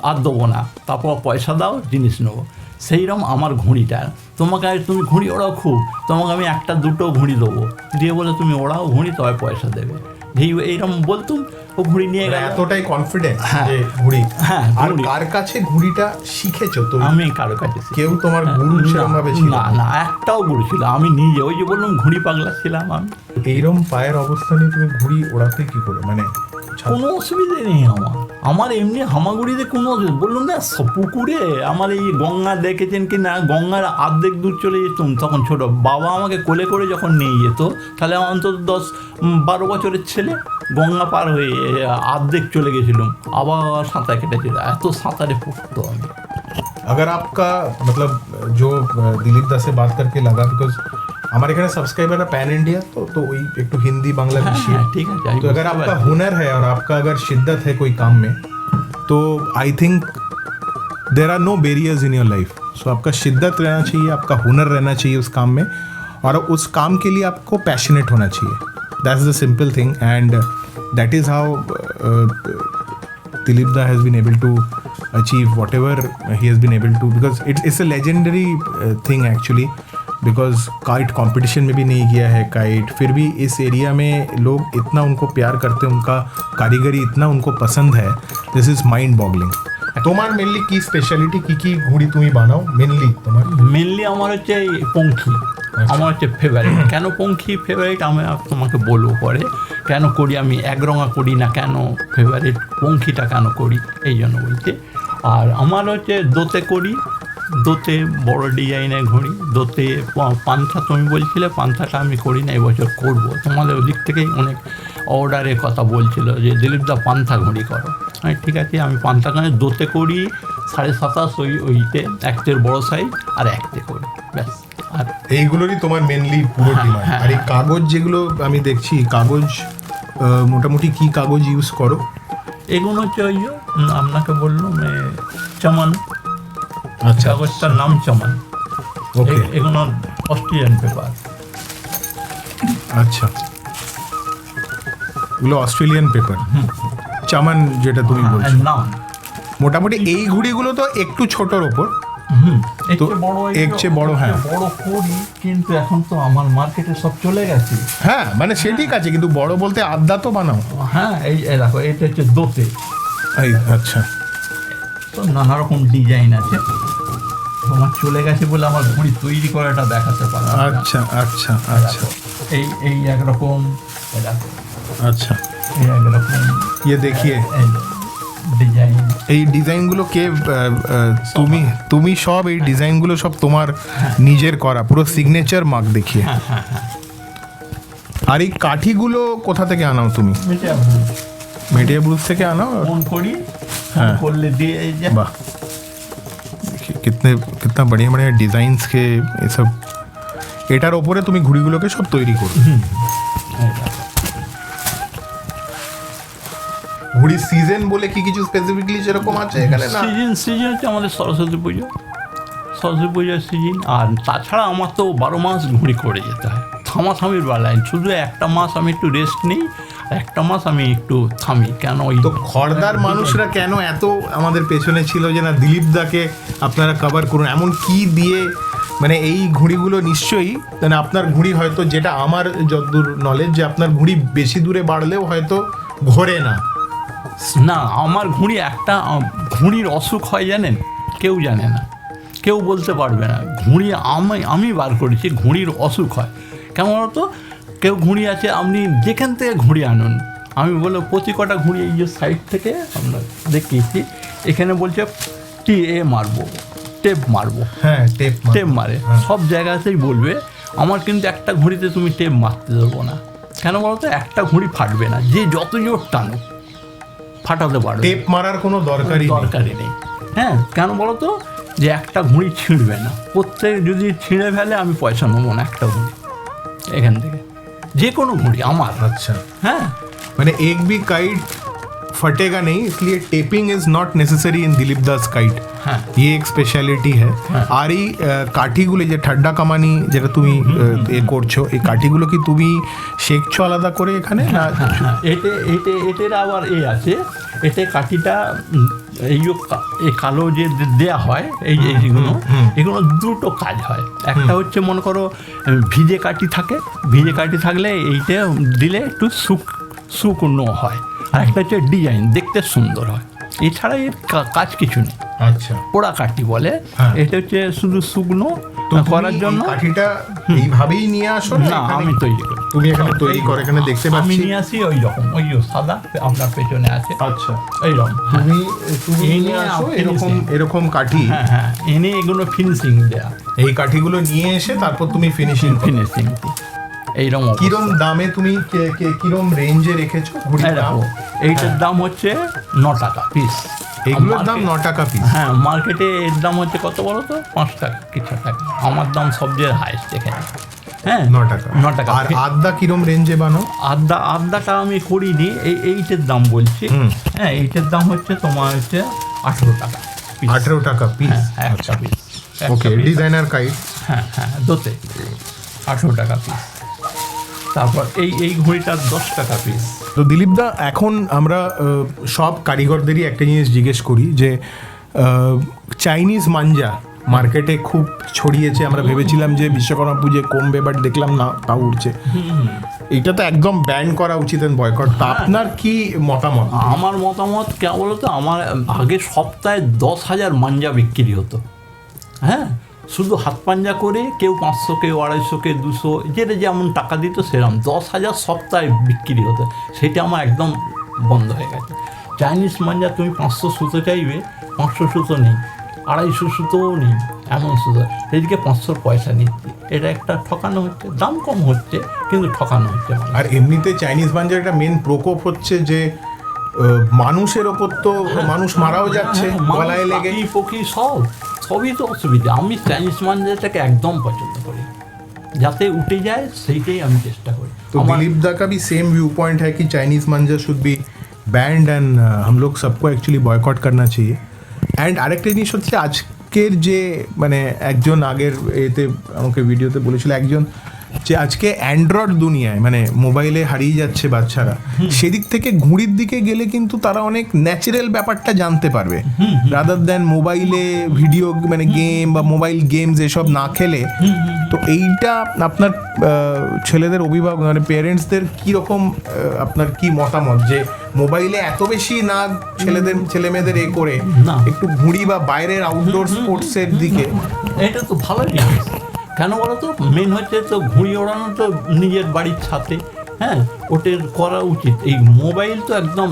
আর দেবো না, তারপর পয়সা দাও জিনিস নেবো। সেইরকম আমার ঘুড়িটা, তুমি ঘুড়ি ওড়াও খুব, তোমাকে আমি 1-2 ঘুড়ি দেবো, দিয়ে বলে তুমি ওড়াও ঘুড়ি, তবে পয়সা দেবে। এইরকম বলতুম, ও ঘুড়ি নিয়ে গেল। এতটাই কনফিডেন্ট যে ঘুড়ি। হ্যাঁ, আর কার কাছে ঘুড়িটা শিখেছো তুমি? আমি কারো কাছে। কেউ তোমার গুরু সেরকম ভাবে ছিল না, একটাও গুরু ছিল, আমি নিজে, ওই যে বললাম ঘুড়ি পাগলা ছিলাম আমি। এইরকম পায়ের অবস্থা নিয়ে তুমি ঘুড়ি ওড়াতে কি করে, মানে কোনো অসুবিধে নেই আমার এমনি হামাগুড়িতে কোনো বললাম না, পুকুরে আমার এই গঙ্গা দেখেছেন কি না, গঙ্গার অর্ধেক দূর চলে যেতাম তখন ছোট, বাবা আমাকে কোলে করে যখন নিয়ে যেত, তাহলে অন্তত 10-12 বছরের ছেলে, গঙ্গা পার হয়ে অর্ধেক চলে গেছিলাম, আবার সাঁতার কেটেছিল, এত সাঁতারে পড়তো আমি। अगर आपका मतलब जो दिलीप दा से बात करके लगा, बिकॉज हमारे एखाने सब्सक्राइबर है पैन इंडिया, तो वही एक तो हिंदी बांग्ला मिशिए, ठीक है। तो अगर आपका हुनर है और आपका अगर शिद्दत है कोई काम में, तो I think there are no barriers in your life. So आपका शिद्दत रहना चाहिए, आपका हुनर रहना चाहिए उस काम में, और उस काम के लिए आपको पैशनेट होना चाहिए। That's the simple thing, and that is how Dilip da has been able to achieve whatever he has been able to, because it's a legendary thing actually, because kite competition में भी नहीं किया है kite, फिर भी इस एरिया में लोग इतना उनको प्यार करते हैं, उनका कारीगरी इतना उनको पसंद है, this is mind boggling। তোমার মেনলি কি স্পেশালিটি, কি ঘুড়ি তুমি বানাও মেনলি? তোমার মেনলি আমার হচ্ছে পঙ্খী, আমার হচ্ছে ফেভারিট। কেন পঙ্খী ফেভারিট আমি তোমাকে বলবো পরে, কেন করি আমি একরঙা করি না, কেন ফেভারিট পঙ্খীটা কেন করি, এই জন্য বলছি। আর আমার হচ্ছে দোতে করি, দোতে বড় ডিজাইনের ঘড়ি, দোতে পান্থা, তুমি বলছিলে পান্থাটা আমি করি না, এবছর করবো। তোমাদের ওদিক থেকেই অনেক অর্ডারের কথা বলছিল যে দিলীপ দা পান্থা ঘড়ি করো, হ্যাঁ ঠিক আছে, আমি পান্থা ঘড়ি দোতে করি 27.5, ওইতে একটের বড় সাইজ আর একতে করি, ব্যাস। আর এইগুলোরই তোমার মেনলি পুরো ডিমান্ড। আর এই কাগজ যেগুলো আমি দেখছি, কাগজ মোটামুটি কি কাগজ ইউজ করো? এগুলো হচ্ছে ওই আপনাকে বললাম চমন, আচ্ছা, কাগজটার নাম চমন। ওকে, এগুলো অস্ট্রেলিয়ান পেপার। আচ্ছা, এগুলো অস্ট্রেলিয়ান পেপার। চমন যেটা তুমি বলছো, নাম। মোটামুটি এই ঘুড়িগুলো তো একটু ছোটোর ওপর, এর তো চেয়ে বড় এর চেয়ে বড়, হ্যাঁ। বড় করি, কিন্তু এখন তো আমার মার্কেটে সব চলে গেছে। হ্যাঁ মানে সে ঠিক আছে, কিন্তু বড় বলতে আড্ডা তো বানাও। হ্যাঁ এই দেখো, এটা হচ্ছে দোতে। এই আচ্ছা, তো নানা রকম ডিজাইন আছে। তোমার চলে গেছে বলে আমার ঘুড়ি তৈরি করাটা দেখাতে পারলাম না। আচ্ছা আচ্ছা আচ্ছা এই একরকম, দেখো আচ্ছা, এই একরকম ইয়ে দেখিয়ে ডিজাইন। এই ডিজাইনগুলো কে তুমি সব এই ডিজাইনগুলো সব তোমার নিজের করা, পুরো সিগনেচার মার্ক দেখিয়ে। আর এই কাঠিগুলো কোথা থেকে আনাও তুমি? মেটিয়া ব্রুজ থেকে আনাও? ফোন করি, হ্যাঁ। করলে দিয়ে এই যে। वाह, देखिए कितना बढ़िया बढ़िया डिजाइन्स के ये सब। এটার ওপরে তুমি ঘুড়িগুলোকে সব তৈরি করো। ঘুড়ির সিজন বলে কি কিছু স্পেসিফিকলি যেরকম আছে এখানে না? সিজন হচ্ছে আমাদের সরস্বতী পুজো, সরস্বতী পুজোর সিজন। আর তাছাড়া আমার তো 12 মাস ঘুড়ি করে যেতে হয়, থামাথামির বেলায়। শুধু একটা মাস আমি একটু রেস্ট নিই, একটা মাস আমি একটু থামি। কেন ওই তো খড়দার মানুষরা কেন এত আমাদের পেছনে ছিল যে না দিলীপ দাকে আপনারা কভার করুন? এমন কি দিয়ে, মানে এই ঘুড়িগুলো নিশ্চয়ই, মানে আপনার ঘুড়ি হয়তো, যেটা আমার যতদূর নলেজ, যে আপনার ঘুড়ি বেশি দূরে বাড়লেও হয়তো ঘোরে না। না, আমার ঘুড়ি একটা ঘুড়ির অসুখ হয় জানেন, কেউ জানে না, কেউ বলতে পারবে না। ঘুড়ি আমি বার করেছি, ঘুড়ির অসুখ হয় কেমন হতো। কেউ ঘুড়ি আছে, আপনি যেখান থেকে ঘুড়ি আনুন, আমি বলবো প্রতি কটা ঘুড়ি এই যে সাইড থেকে আমরা দেখিয়েছি, এখানে বলছে মারবো, টেপ মারবো। হ্যাঁ, টেপ মারে, সব জায়গাতেই বলবে। আমার কিন্তু একটা ঘুড়িতে তুমি টেপ মারতে দেবো না। কেন বলতো, একটা ঘুড়ি ফাটবে না, যে যত জোর টানো ফাটাতে পারবে। টেপ মারার কোনো দরকারই নেই। হ্যাঁ, কেন বলো তো, যে একটা ঘুড়ি ছিঁড়বে না। প্রত্যেক যদি ছিঁড়ে ফেলে আমি পয়সা নেবো না একটা ঘুড়ি এখান থেকে, যে কোনো ঘুড়ি আমার। अच्छा, হ্যাঁ, मैंने एक भी काइट फटेगा नहीं, इसलिए taping is not necessary in Dilip Das kite. हाँ। ये एक स्पेशलिटी है। আর এই কাঠিগুলো যে ঠাড্ডা কামানি যেটা তুমি এ করছো, এই কাঠিগুলো কি তুমি শেখছো আলাদা করে এখানে না? হ্যাঁ, এটার আবার আছে, এতে কাঠিটা এই কালো যে দেয়া হয়, এই এগুলো দুটো কাজ হয়। একটা হচ্ছে মনে করো ভিজে কাঠি থাকে, ভিজে কাঠি থাকলে এইটা দিলে একটু শুকনো হয়। আর একটা হচ্ছে ডিজাইন, দেখতে সুন্দর হয়। এছাড়া এর কাজ কিছু নেই। আচ্ছা, পোড়া কাঠি বলে। এটা হচ্ছে শুধু শুকনো করার জন্য। কাঠিটা এইভাবেই নিয়ে আসো না, আমি তৈরি করি। তুমি এখানে তৈরি করো, এখানে দেখতে আমি পাচ্ছি। নিয়ে আসি ওই রকম, ওই সাদা আপনার পেছনে আছে। আচ্ছা, এইরকম তুমি নিয়ে আসো এরকম কাঠি। হ্যাঁ, এনে এগুলো ফিনিশিং দেয়া। এই কাঠিগুলো নিয়ে এসে তারপর তুমি ফিনিশিং এইরকম। কিরম দামে তুমি কিরম রেঞ্জে রেখেছো ঘুড়ির দাম? এইটার দাম হচ্ছে 9 টাকা পিস। এগুলোর দাম 9 টাকা পিস? হ্যাঁ, মার্কেটে এর দাম হচ্ছে কত বলো তো, 5 টাকা কিছু টাকা। আমার দাম সবচেয়ে হাইস্ট এখানে। হ্যাঁ, 9 টাকা। 9 টাকা। আর আড্ডা কিরম রেঞ্জে বানাও? আড্ডাটা আমি করিনি, এইটার দাম বলছি। হ্যাঁ, এইটার দাম হচ্ছে তোমার হচ্ছে 18 টাকা। 18 টাকা পিস? হ্যাঁ, একটা পিস। ওকে, ডিজাইনার কাইট। হ্যাঁ, দোতে 18 টাকা পিস। তারপর এই ঘড়িটা 10 টাকা পিস। তো দিলীপ দা, এখন আমরা সব কারিগরদেরই একটা জিনিস জিজ্ঞেস করি যে চাইনিজ মাঞ্জা মার্কেটে খুব ছড়িয়েছে। আমরা ভেবেছিলাম যে বিশ্বকর্মা পুজোয় কমবে, বাট দেখলাম না, তাও উঠছে। এটা তো একদম ব্যান করা উচিত, বয়কট। তা আপনার কি মতামত? আমার মতামত কে বলো তো, আমার আগে সপ্তাহে 10,000 মাঞ্জা বিক্রি হতো। হ্যাঁ, শুধু হাত পাঞ্জা করে, কেউ 500, কেউ 250, কেউ 200, যেটা যেমন টাকা দিত সেরকম 10,000 সপ্তাহে বিক্রি হতো। সেটা আমার একদম বন্ধ হয়ে গেছে। চাইনিজ মাঞ্জা তুমি 500 সুতো চাইবে, 500 সুতো নেই, 250 সুতোও নেই, এমন সুতো। সেদিকে 500 পয়সা নিচ্ছে। এটা একটা ঠকানো হচ্ছে। দাম কম হচ্ছে কিন্তু ঠকানো হচ্ছে। আর এমনিতে চাইনিজ মাঞ্জার একটা মেন প্রকোপ হচ্ছে যে মানুষের ওপর তো মানুষ মারাও যাচ্ছে গলায় লেগে। পকি সবই তো অসুবিধা। আমি চাইনিজ মাঞ্জাটাকে একদম পছন্দ করি, যাতে উঠে যায় সেইটাই আমি চেষ্টা করি। तो दिलीप दा का भी सेम व्यू पॉइंट है कि चाइनीज मंजर शुड बी बैंड एंड हम लोग सबको एक्चुअली बॉयकॉट करना चाहिए। অ্যান্ড আরেকটা জিনিস হচ্ছে, আজকের যে মানে একজন আগের এতে আমাকে ভিডিওতে বলেছিল, একজন যে আজকে অ্যান্ড্রয়েড দুনিয়ায় মানে মোবাইলে হারিয়ে যাচ্ছে বাচ্চারা, সেদিক থেকে ঘুড়ির দিকে গেলে কিন্তু তারা অনেক ন্যাচারাল ব্যাপারটা জানতে পারবে, রাদার দ্যান মোবাইলে ভিডিও মানে গেম বা মোবাইল গেমস এসব না খেলে। তো এইটা আপনার ছেলেদের অভিভাবক মানে পেরেন্টসদের কীরকম, আপনার কি মতামত যে মোবাইলে এত বেশি না ছেলে মেয়েদের এ করে একটু ঘুড়ি বা বাইরের আউটডোর স্পোর্টসের দিকে? এটা তো ভালো জিনিস, কেন বলো তো? মেন হচ্ছে তো ঘুড়ি ওড়ানো তো নিজের বাড়ির ছাদে, হ্যাঁ ওটার করা উচিত। এই মোবাইল তো একদম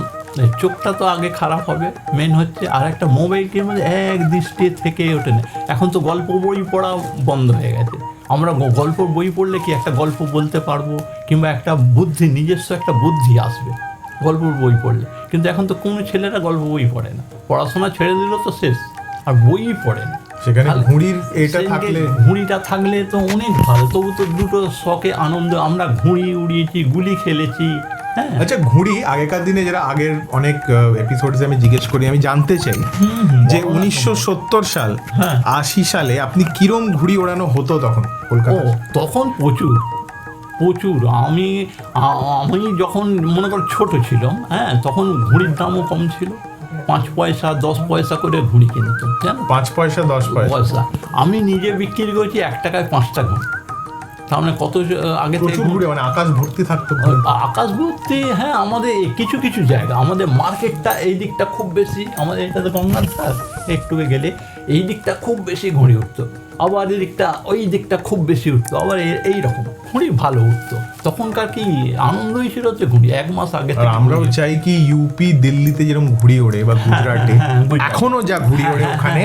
চোখটা তো আগে খারাপ হবে মেন হচ্ছে, আর একটা মোবাইলকে মধ্যে এক দৃষ্টি থেকে ওঠে না। এখন তো গল্প বই পড়া বন্ধ হয়ে গেছে। আমরা গল্প বই পড়লে কি একটা গল্প বলতে পারবো, কিংবা একটা বুদ্ধি, নিজস্ব একটা বুদ্ধি আসবে গল্প বই পড়লে। কিন্তু এখন তো কোনো ছেলেরা গল্প বই পড়ে না, পড়াশোনা ছেড়ে দিল তো শেষ, আর বইই পড়ে না। সেখানে ঘুড়ির এটা থাকলে, ঘুড়িটা থাকলে তো অনেক ভালো। তবু তো দুটো শখে আনন্দ, আমরা ঘুড়ি উড়িয়েছি, গুলি খেলেছি। হ্যাঁ আচ্ছা, ঘুড়ি আগেকার দিনে যারা আগের অনেক এপিসোডসে আমি জিজ্ঞেস করি, আমি জানতে চাই যে 1970 সাল 80 সালে আপনি কিরম ঘুড়ি ওড়ানো হতো তখন কলকাতা? তখন প্রচুর প্রচুর। আমি যখন মনে করো ছোট ছিলাম, হ্যাঁ তখন ঘুড়ির দামও কম ছিল, 5 পয়সা 10 পয়সা করে ঘুড়ি কিনতো, জানো? 5 পয়সা 10 পয়সা। আমি নিজে বিক্রি করেছি 1 টাকায় 5টা ঘুড়ি। তার মানে কত আগে থেকে ঘুড়ি, মানে আকাশ ভর্তি থাকতো। আকাশ ভর্তি, হ্যাঁ। আমাদের কিছু কিছু জায়গা, আমাদের মার্কেটটা এই দিকটা খুব বেশি, আমাদের এটা তো গঙ্গার ধার, একটু গেলে এই দিকটা খুব বেশি ঘুড়ি উঠতো, আবার এই দিকটা ওই দিকটা খুব বেশি উঠতো, আবার এই রকম ঘুড়ি ভালো উঠতো। তখনকার কি আনন্দই ছিল হচ্ছে ঘুড়ি 1 মাস আগে। আমরাও চাই কি ইউপি দিল্লিতে যেরকম ঘুড়ি ওড়ে বা গুজরাটে এখনো যা ঘুড়ি ওড়ে ওখানে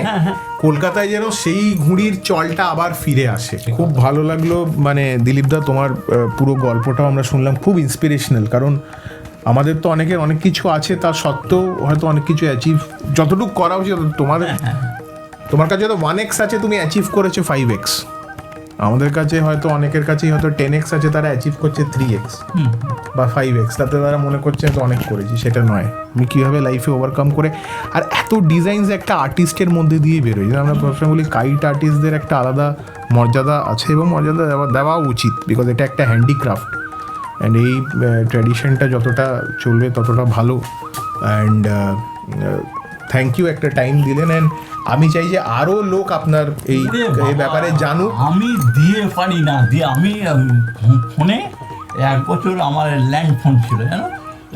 কলকাতায় যেন সেই ঘুড়ির চলটা আবার ফিরে আসে। খুব ভালো লাগলো মানে দিলীপদা, তোমার পুরো গল্পটাও আমরা শুনলাম, খুব ইন্সপিরেশনাল। কারণ আমাদের তো অনেকের অনেক কিছু আছে, তা সত্ত্বেও হয়তো অনেক কিছু অ্যাচিভ যতটুকু করা উচিত তোমার কাছে হয়তো 1x আছে, তুমি অ্যাচিভ করেছো 5x। আমাদের কাছে হয়তো অনেকের কাছেই হয়তো 10x আছে, তারা অ্যাচিভ করছে 3x বা 5x, তাতে তারা মনে করছে তো অনেক করেছি। সেটা নয়, আমি কীভাবে লাইফে ওভারকাম করে, আর এত ডিজাইনস একটা আর্টিস্টের মধ্যে দিয়ে বেরোয়। যেন আমরা প্রশ্ন বলি কাইট আর্টিস্টদের একটা আলাদা মর্যাদা আছে এবং মর্যাদা দেওয়া উচিত, বিকজ এটা একটা হ্যান্ডিক্রাফট। অ্যান্ড এই ট্র্যাডিশনটা যতটা চলবে ততটা ভালো। অ্যান্ড থ্যাংক ইউ, একটা টাইম দিলেন। অ্যান্ড আমি চাই যে আরও লোক আপনার এই ব্যাপারে জানুক। আমি দিয়ে পারি না, দিয়ে আমি ফোনে 1 বছর আমার ল্যান্ড ফোন ছিল, জানো,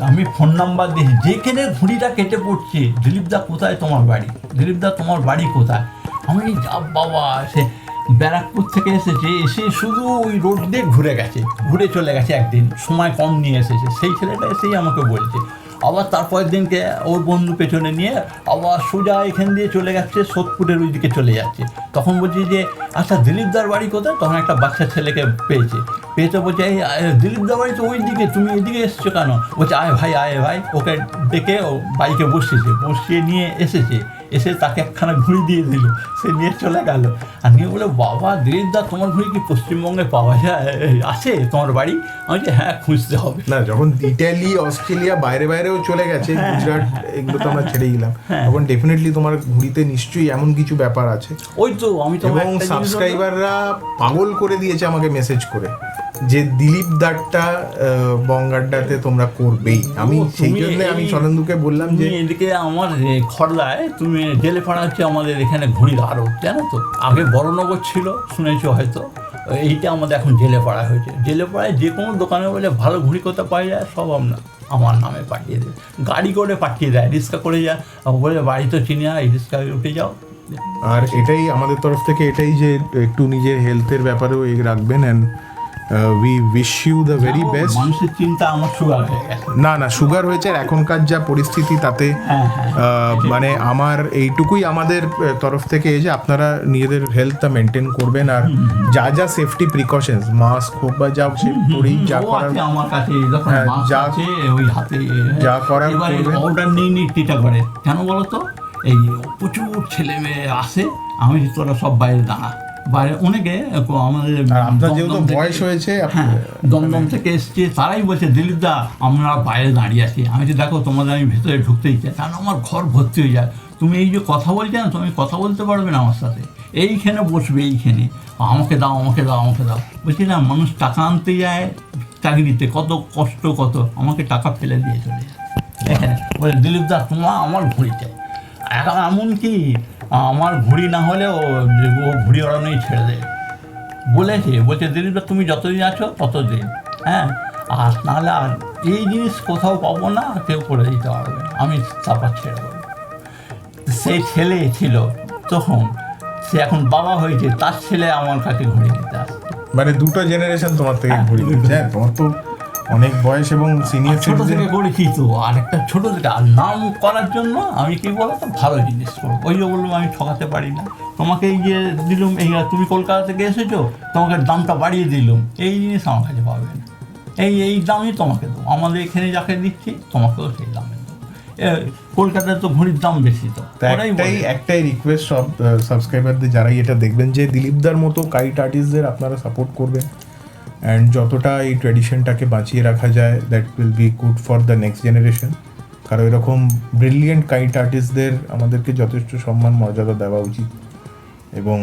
আমি ফোন নাম্বার দিয়েছি, যেখানে ঘুড়িটা কেটে পড়ছে, দিলীপদা কোথায় তোমার বাড়ি, দিলীপদা তোমার বাড়ি কোথায়। আমি যা বাবা, সে ব্যারাকপুর থেকে এসেছে, এসে শুধু ওই রোড দিয়ে ঘুরে চলে গেছে, একদিন সময় কম নিয়ে এসেছে। সেই ছেলেটা এসেই আমাকে বলছে। আবার তারপরের দিনকে ওর বন্ধু পেছনে নিয়ে আবার সোজা এখান দিয়ে চলে যাচ্ছে, সোদপুরের ওই দিকে চলে যাচ্ছে। তখন বলছি যে আচ্ছা দিলীপদার বাড়ি কোথায়? তখন একটা বাচ্চা ছেলেকে পেয়েছে বলছে এই দিলীপদার বাড়ি তো ওই দিকে, তুমি এইদিকে এসছো কেন? বলছে আয় ভাই। ওকে ডেকে ও বাইকে বসিয়ে নিয়ে এসে তাকে একখানা ঘুড়ি দিয়ে দিল, সে নিয়ে চলে গেল। আর নিয়ে বলে বাবা দিলীপদা তোমার ঘুড়ি কি পশ্চিমবঙ্গে পাওয়া যায়, আছে তোমার বাড়ি? আমি বলছি হ্যাঁ, খুঁজতে হবে। না, যখন ইটালি অস্ট্রেলিয়া বাইরেও চলে গেছে, গুজরাট এগুলো তো আমরা ছেড়ে দিলাম, তখন ডেফিনেটলি তোমার ঘুড়িতে নিশ্চয়ই এমন কিছু ব্যাপার আছে। ওই তো আমি তো, এবং সাবস্ক্রাইবাররা পাগল করে দিয়েছে আমাকে মেসেজ করে যে দিলীপ দারটা বং আড্ডাতে তোমরা করবেই। আমি সেই জন্য আমি সরেন্দুকে বললাম যে এদিকে আমার খড়দায় তুমি জেলে পাড়া হচ্ছে আমাদের এখানে ঘুড়ির আরো, জানো তো, আগে বড়নগর ছিল, শুনেছো হয়তো, এইটা আমাদের এখন জেলে পাড়া হয়েছে। জেলে পাড়ায় যে কোনো দোকানে বলে ভালো ঘুড়ি কোথা পাওয়া যায়, সব আমার নামে পাঠিয়ে দেয়, গাড়ি করে পাঠিয়ে দেয়, রিক্সা করে যায়, বলে বাড়ি তো চিনি না, এই রিক্সায় উঠে যাও। আর এটাই আমাদের তরফ থেকে এটাই যে একটু নিজের হেলথের ব্যাপারেও রাখবেন। And we wish you the very best. মানুষের চিন্তা আমার সুগার হয়ে গেছে। না সুগার হয়েছে, আর এখনকার যা পরিস্থিতি তাতে মানে আমার এইটুকুই আমাদের তরফ থেকে যে আপনারা নিজেদের হেলথটা মেনটেন করবেন, আর যা সেফটি প্রিকশনস, মাস্ক হোক বা যা করেই যা করার আমার কাছে ওই হাতে যা করার অর্ডার নিয়ে টিটা করে। কেন বলো তো, এই প্রচুর ছেলে মেয়ে আসে, আমি তোরা সব বাইরে দাঁড়া, বাইরে অনেকে আমাদের আপনার যেহেতু বয়স হয়েছে, হ্যাঁ দমদম থেকে এসছে, তারাই বলছে দিলীপদা আমরা বাইরে দাঁড়িয়ে আছি। আমি যে দেখো তোমাদের আমি ভেতরে ঢুকতেই চাই, কারণ আমার ঘর ভর্তি হয়ে যায়। তুমি এই যে কথা বলছো না, তুমি কথা বলতে পারবে না আমার সাথে, এইখানে বসবে, এইখানে আমাকে দাও আমাকে দাও আমাকে দাও। বলছি না, মানুষ টাকা আনতে যায় চাকরিতে, কত কষ্ট, কত আমাকে টাকা ফেলে দিয়ে চলে যায় এখানে। বলে দিলীপ দা তোমার আমার ঘুড়ি চাই। এখন এমনকি আমার ঘুড়ি না হলে ও ঘুড়ি ওড়ানোই ছেড়ে দেয় বলছে দিলীপ দা তুমি যতদিন আছো ততদিন, হ্যাঁ, আর নাহলে আর এই জিনিস কোথাও পাবো না, কেউ করে দিতে পারবে না, আমি চাপা ছেড়ে দেবো। সেই ছেলে ছিল তখন, সে এখন বাবা হয়েছে, তার ছেলে আমার কাছে ঘুড়ি নিতে আসে। মানে দুটো জেনারেশন তোমার থেকে ঘুরে দিচ্ছে। হ্যাঁ, তোমার তো অনেক বয়স এবং সিনিয়র ছোটো থেকে করেছি তো, আর একটা ছোটো থেকে, আর নাম করার জন্য আমি কি বলতো ভালো জিনিস করবো, ওই যে বললাম আমি ঠকাতে পারি না। তোমাকে এই যে দিলুম, এই তুমি কলকাতা থেকে এসেছো, তোমাকে দামটা বাড়িয়ে দিলুম, এই জিনিস আমার কাছে পাবে না। এই দামই তোমাকে দেবো, আমাদের এখানে যাকে দিচ্ছি তোমাকেও সেই দামে দেবো। কলকাতায় তো ঘড়ির দাম বেশি, তো একটাই রিকোয়েস্ট সব সাবস্ক্রাইবারদের যারাই এটা দেখবেন, যে দিলীপদার মতো কাইট আর্টিস্টদের আপনারা সাপোর্ট করবেন, অ্যান্ড যতটা এই ট্র্যাডিশনটাকে বাঁচিয়ে রাখা যায়, that will be good for the next generation. কারণ এরকম ব্রিলিয়েন্ট কাইট আর্টিস্টদের আমাদেরকে যথেষ্ট সম্মান মর্যাদা দেওয়া উচিত। এবং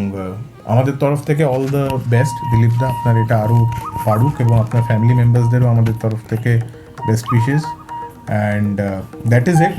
আমাদের তরফ থেকে অল দ্য বেস্ট দিলীপদা, আপনার এটা আরও পারুক, এবং আপনার ফ্যামিলি মেম্বার্সদেরও আমাদের তরফ থেকে best wishes. And that is it.